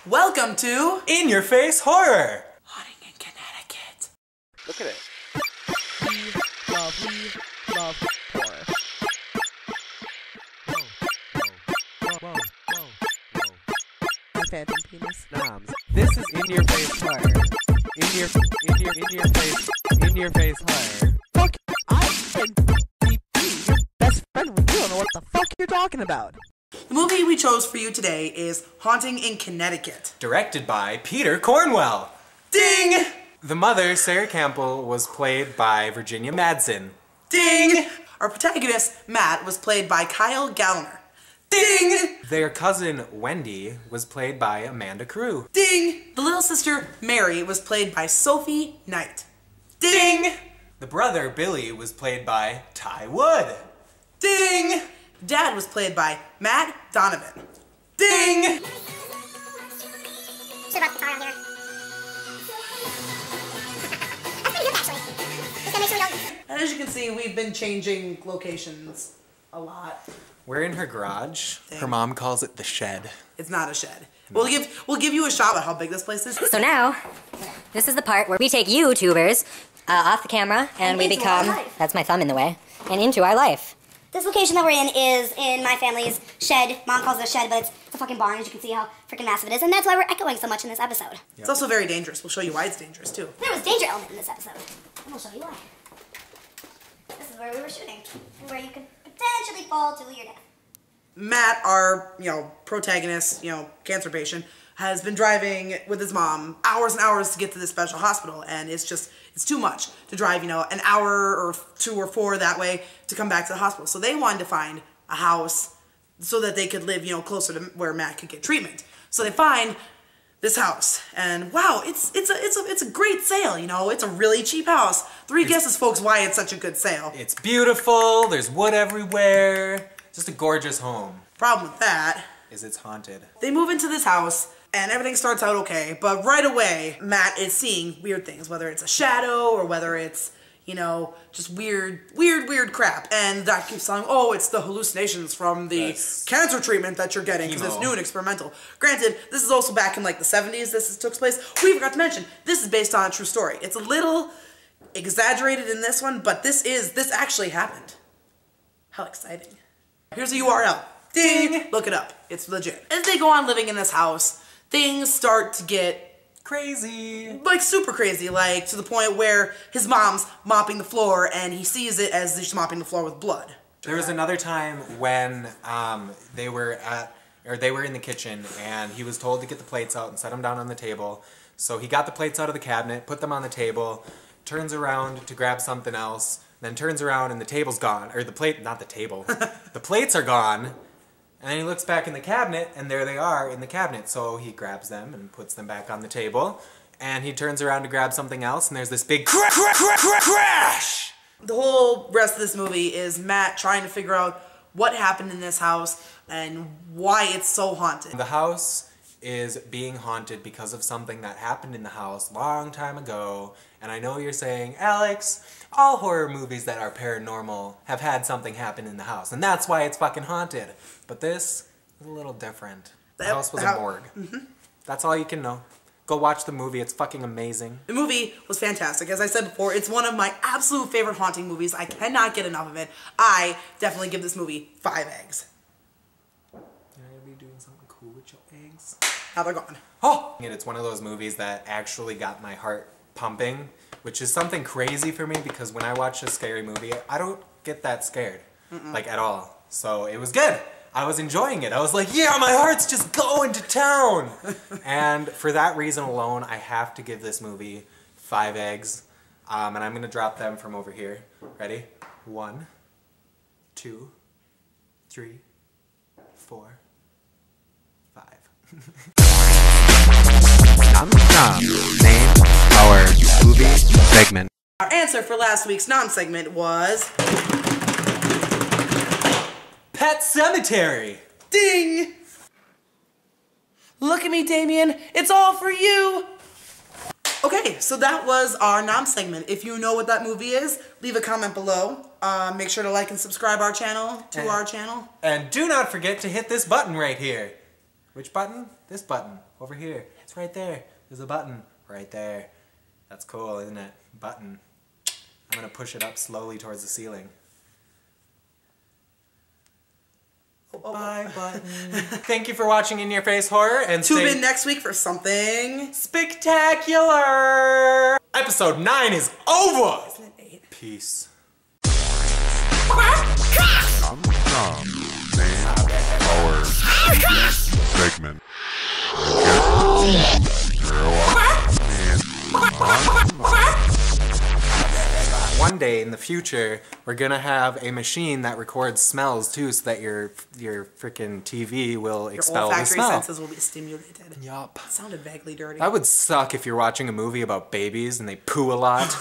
Welcome to InYourFaceHorror! Haunting in Connecticut. Look at it. We love horror. Whoa. My phantom penis. Noms. This is InYourFaceHorror. InYourFaceHorror. Fuck, I can be your best friend when you don't know what the fuck you're talking about. The movie we chose for you today is Haunting in Connecticut. Directed by Peter Cornwell. Ding! The mother, Sarah Campbell, was played by Virginia Madsen. Ding! Our protagonist, Matt, was played by Kyle Gallner. Ding! Their cousin, Wendy, was played by Amanda Crew. Ding! The little sister, Mary, was played by Sophie Knight. Ding! The brother, Billy, was played by Ty Wood. Ding! Dad was played by Matt Donovan. Ding! Should have brought the guitar out here. That's pretty good, actually. Just gotta make sure we don't... And as you can see, we've been changing locations a lot. We're in her garage. Dang. Her mom calls it the shed. It's not a shed. We'll give you a shot at how big this place is. So now, this is the part where we take you tubers off the camera and we into become, our life. that's my thumb in the way, and into our life. This location that we're in is in my family's shed. Mom calls it a shed, but it's a fucking barn, as you can see how freaking massive it is. And that's why we're echoing so much in this episode. It's also very dangerous. We'll show you why it's dangerous, too. There was danger element in this episode. And we'll show you why. This is where we were shooting. And where you could potentially fall to your death. Matt, our, protagonist, cancer patient, has been driving with his mom hours and hours to get to this special hospital, and it's too much to drive, an hour or 2 or 4 that way to come back to the hospital. So they wanted to find a house so that they could live, closer to where Matt could get treatment. So they find this house, and wow, it's a great sale, it's a really cheap house. 3 guesses, folks, why it's such a good sale. It's beautiful, there's wood everywhere. Just a gorgeous home. Problem with that is it's haunted. They move into this house and everything starts out okay, but right away Matt is seeing weird things, whether it's a shadow or whether it's, just weird crap. And the doctor keeps telling him, oh, it's the hallucinations from the cancer treatment that you're getting because it's new and experimental. Granted, this is also back in like the 70s took place. We forgot to mention, this is based on a true story. It's a little exaggerated in this one, but this actually happened. How exciting. Here's a URL. Ding! Look it up. It's legit. As they go on living in this house, things start to get crazy. Like super crazy, like to the point where his mom's mopping the floor and he sees it as she's mopping the floor with blood. There was another time when they were in the kitchen and he was told to get the plates out and set them down on the table. So he got the plates out of the cabinet, put them on the table, turns around to grab something else, then turns around and the table's gone. Or the plate, not the table. The plates are gone. And then he looks back in the cabinet and there they are in the cabinet. So he grabs them and puts them back on the table. And he turns around to grab something else and there's this big crash! The whole rest of this movie is Matt trying to figure out what happened in this house and why it's so haunted. The house is being haunted because of something that happened in the house a long time ago. And I know you're saying, Alex, all horror movies that are paranormal have had something happen in the house, and that's why it's fucking haunted. But this is a little different. The house was a morgue. That's all you can know. Go watch the movie, it's fucking amazing. The movie was fantastic. As I said before, it's one of my absolute favorite haunting movies. I cannot get enough of it. I definitely give this movie 5 eggs. You're gonna be doing something cool with your eggs? Now they're gone. Oh! And it's one of those movies that actually got my heart pumping, which is something crazy for me because when I watch a scary movie, I don't get that scared, like at all. So it was good. I was enjoying it. I was like, yeah, my heart's just going to town. And for that reason alone, I have to give this movie 5 eggs. And I'm going to drop them from over here. Ready? 1, 2, 3, 4, 5. Name our movie segment. Our answer for last week's non-segment was... Pet Cemetery! Ding! Look at me, Damien. It's all for you! Okay, so that was our non-segment. If you know what that movie is, leave a comment below. Make sure to like and subscribe our channel our channel. And do not forget to hit this button right here. Which button? This button. Over here. It's right there. There's a button. Right there. That's cool, isn't it? Button. I'm gonna push it up slowly towards the ceiling. Bye button. Thank you for watching In Your Face Horror, and Tune in next week for something spectacular. Episode 9 is over. Isn't it 8? Peace. Our segment. One day in the future, we're gonna have a machine that records smells too, so that your freaking TV will expel the Olfactory smell. senses will be stimulated. Yup. That sounded vaguely dirty. That would suck if you're watching a movie about babies and they poo a lot.